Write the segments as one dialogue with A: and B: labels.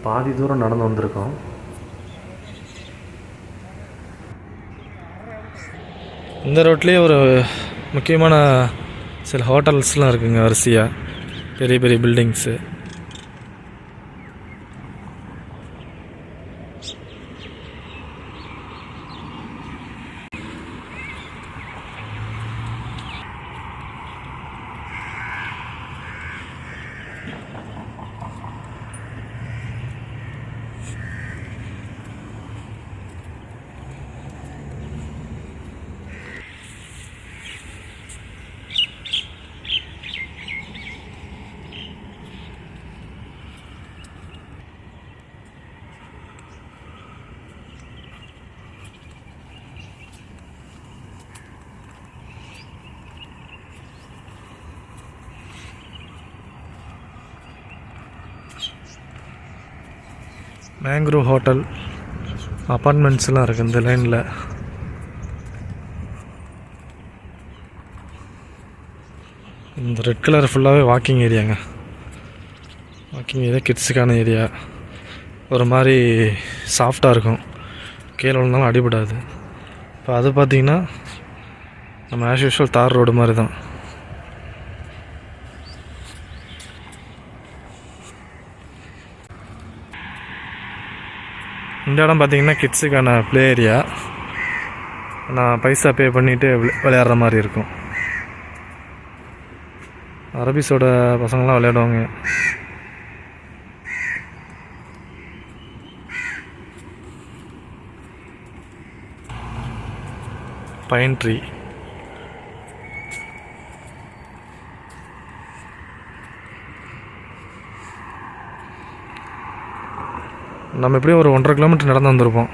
A: பாதி தூரம் நடந்து வந்திருக்கோம். இந்த ரோட்லேயே ஒரு முக்கியமான சில ஹோட்டல்ஸ்லாம் இருக்குங்க வரிசையாக, பெரிய பெரிய பில்டிங்ஸு. மேங்க்ரோவ் ஹோட்டல், அப்பார்ட்மெண்ட்ஸ்லாம் இருக்குது இந்த லைனில். இந்த ரெட் கலர் ஃபுல்லாகவே வாக்கிங் ஏரியாங்க. வாக்கிங் ஏரியா, கிட்ஸுக்கான ஏரியா. ஒரு மாதிரி சாஃப்டாக இருக்கும், கீழே விழுந்தாலும் அடிபடாது. இப்போ அது பார்த்திங்கன்னா நம்ம ஆஸ் யூஷுவல் தார் ரோடு மாதிரி தான். இந்த இடம் பார்த்திங்கன்னா கிட்ஸுக்கான ப்ளே ஏரியா. நான் பைசா பே பண்ணிவிட்டு விளையாடுற மாதிரி இருக்கும். அரபிஸோட பசங்களாம் விளையாடுவாங்க. Pine tree. நம்ம எப்படியும் ஒரு 1.5 கிலோமீட்டர் நடந்து வந்திருப்போம்.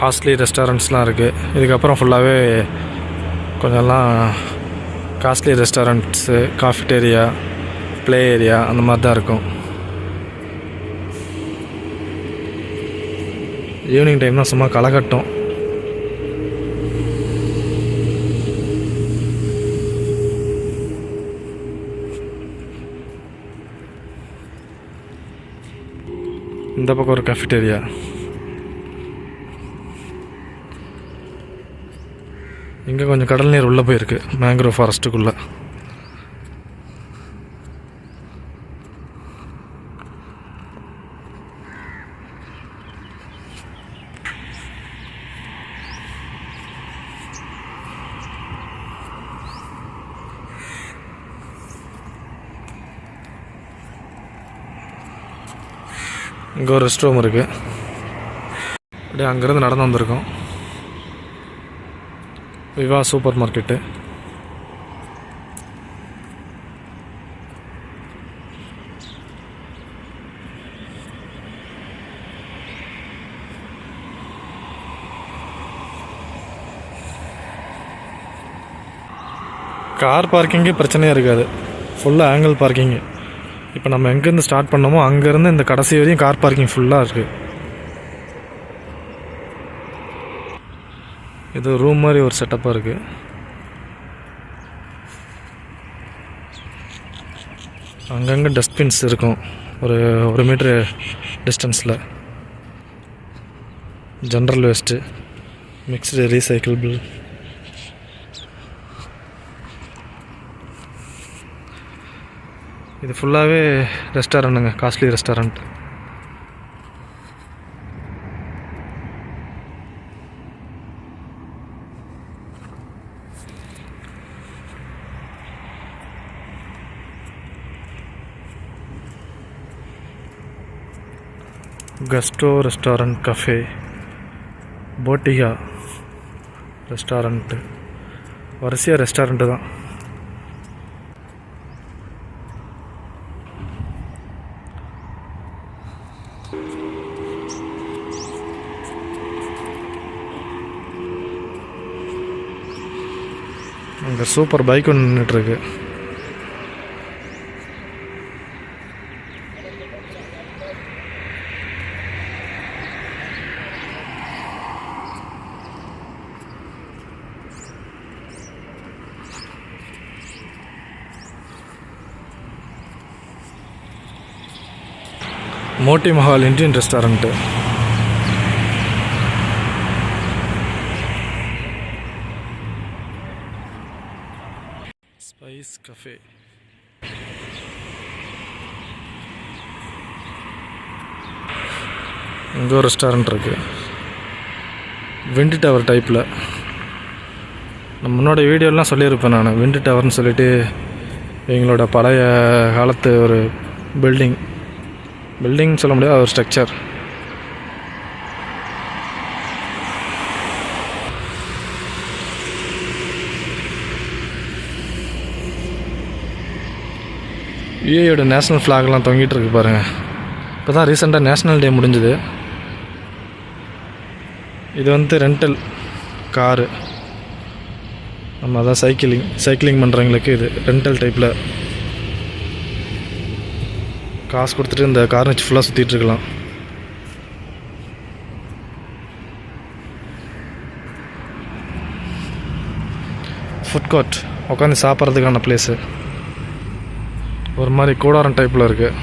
A: காஸ்ட்லி ரெஸ்டாரண்ட்ஸ்லாம் இருக்குது. இதுக்கப்புறம் ஃபுல்லாகவே கொஞ்சம்லாம் காஸ்ட்லி ரெஸ்டாரண்ட்ஸு, காஃபிட்டேரியா, ப்ளே ஏரியா அந்த மாதிரி தான் இருக்கும். ஈவினிங் டைம் தான் சும்மா களை கட்டும். இந்த பக்கம் ஒரு காஃபிட்டேரியா. இங்கே கொஞ்சம் கடல் நீர் உள்ளே போயிருக்கு மேங்க்ரோவ் ஃபாரஸ்ட்டுக்குள்ளே. இங்கே ஒரு ரெஸ்ட் ரூம் இருக்குது. அப்படியே அங்கேருந்து நடந்து வந்திருக்கோம். விவா சூப்பர் மார்க்கெட்டு. கார் பார்க்கிங்கே பிரச்சனையாக இருக்காது, ஃபுல்லாக ஆங்கிள் பார்க்கிங்கு. இப்போ நம்ம எங்கேருந்து ஸ்டார்ட் பண்ணோமோ அங்கேருந்து இந்த கடைசி வரையும் கார் பார்க்கிங் ஃபுல்லாக இருக்குது. இது ரூம் மாதிரி ஒரு செட்டப்பாக இருக்குது. அங்கங்கே டஸ்ட்பின்ஸ் இருக்கும் ஒரு 1 மீட்ரு டிஸ்டன்ஸில். General waste, mixed recyclable. இது ஃபுல்லாகவே ரெஸ்டாரண்ட்டுங்க, costly restaurant. Gusto restaurant, cafe, Bottega restaurant, வரிசையாக ரெஸ்டாரண்ட்டு தான். அங்கே சூப்பர் பைக் ஒன்று நின்றுட்டுருக்கு. Moti Mahal Indian restaurant. Spice cafe. இங்கே ஒரு ரெஸ்டாரண்ட் இருக்குது, விண்டு டவர் டைப்பில். நான் முன்னோட வீடியோலாம் சொல்லியிருப்பேன் நான். விண்டு டவர்னு சொல்லிட்டு எங்களோட பழைய காலத்து ஒரு பில்டிங் சொல்ல முடியாது, ஒரு ஸ்ட்ரக்சர். யுஏயோட நேஷ்னல் ஃப்ளாக்லாம் தொங்கிட்டு இருக்கு பாருங்கள். இப்போ தான் ரீசெண்டாக நேஷ்னல் டே முடிஞ்சுது. இது வந்து ரெண்டல் காரு. நம்ம அதான் சைக்கிளிங் பண்ணுறவங்களுக்கு இது ரெண்டல் டைப்பில் காசு கொடுத்துட்டு இந்த கார் வச்சு ஃபுல்லாக சுற்றிட்டுருக்கலாம். ஃபுட் கோர்ட், உட்காந்து சாப்பிட்றதுக்கான பிளேஸு. ஒரு மாதிரி கூடாரம் டைப்பில் இருக்குது.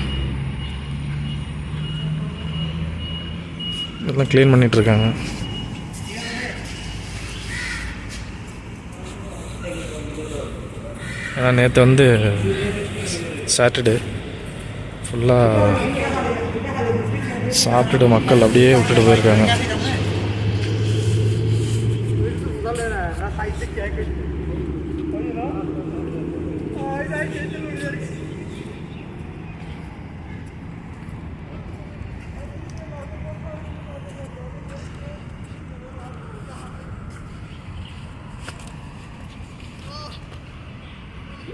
A: இதெல்லாம் க்ளீன் பண்ணிகிட்ருக்காங்க. ஏன்னா நேற்று வந்து சாட்டர்டே ஃபுல்லாக சாப்பிட்டுட்டு மக்கள் அப்படியே விட்டுட்டு போயிருக்காங்க.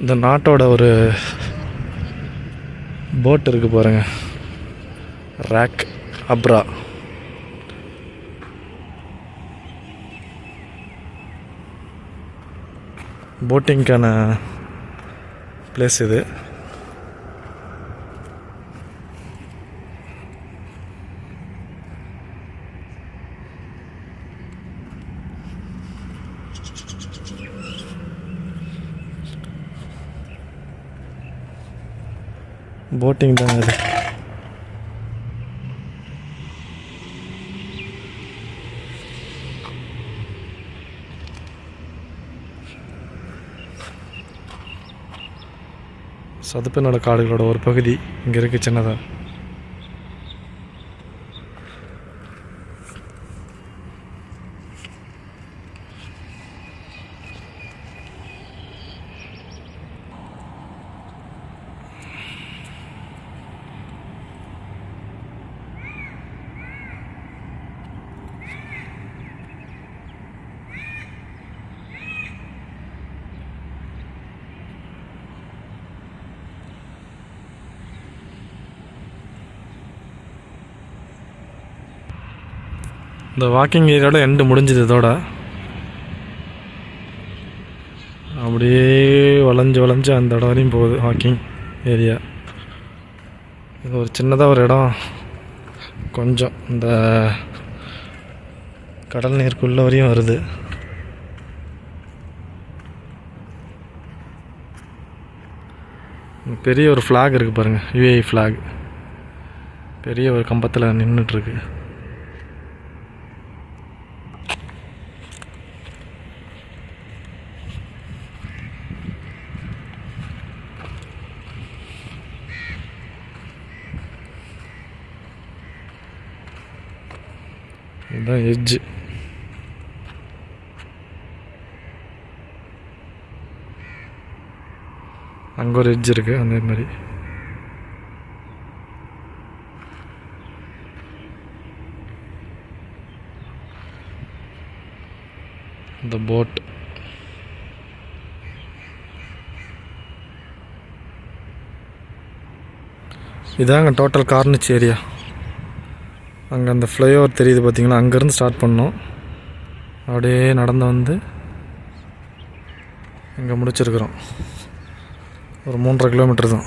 A: இந்த நாட்டோட ஒரு போட் இருக்குது பாருங்கள், ராக் அப்ரா. போட்டிங்க்கான பிளேஸ் இது. போட்டிங் தாங்க இது. சதுப்பு நில காடுகளோட ஒரு பகுதி இங்கே இருக்குது சின்னதாக. இந்த வாக்கிங் ஏரியாவோட எண்டு முடிஞ்சுது. இதோட அப்படியே வளைஞ்சு அந்த இடம் வரையும் போகுது வாக்கிங் ஏரியா. இது ஒரு சின்னதாக ஒரு இடம், கொஞ்சம் இந்த கடல் நீருக்குள்ள வரையும் வருது. பெரிய ஒரு ஃப்ளாக் இருக்குது பாருங்கள், யுஏஇ ஃப்ளாக் பெரிய ஒரு கம்பத்தில் நின்றுட்டுருக்கு. இதுதான் எட்ஜ். அங்கே ஒரு எட்ஜ் இருக்குது, அதே மாதிரி இந்த போட். இதாங்க டோட்டல் கார்னிச் ஏரியா. அங்கே அந்த ஃப்ளைஓவர் தெரியுது பார்த்தீங்களா, அங்கேருந்து ஸ்டார்ட் பண்ணோம், அப்படியே நடந்து வந்து இங்கே முடிச்சிருக்கிறோம். ஒரு 3.5 கிலோமீட்டர் தான்.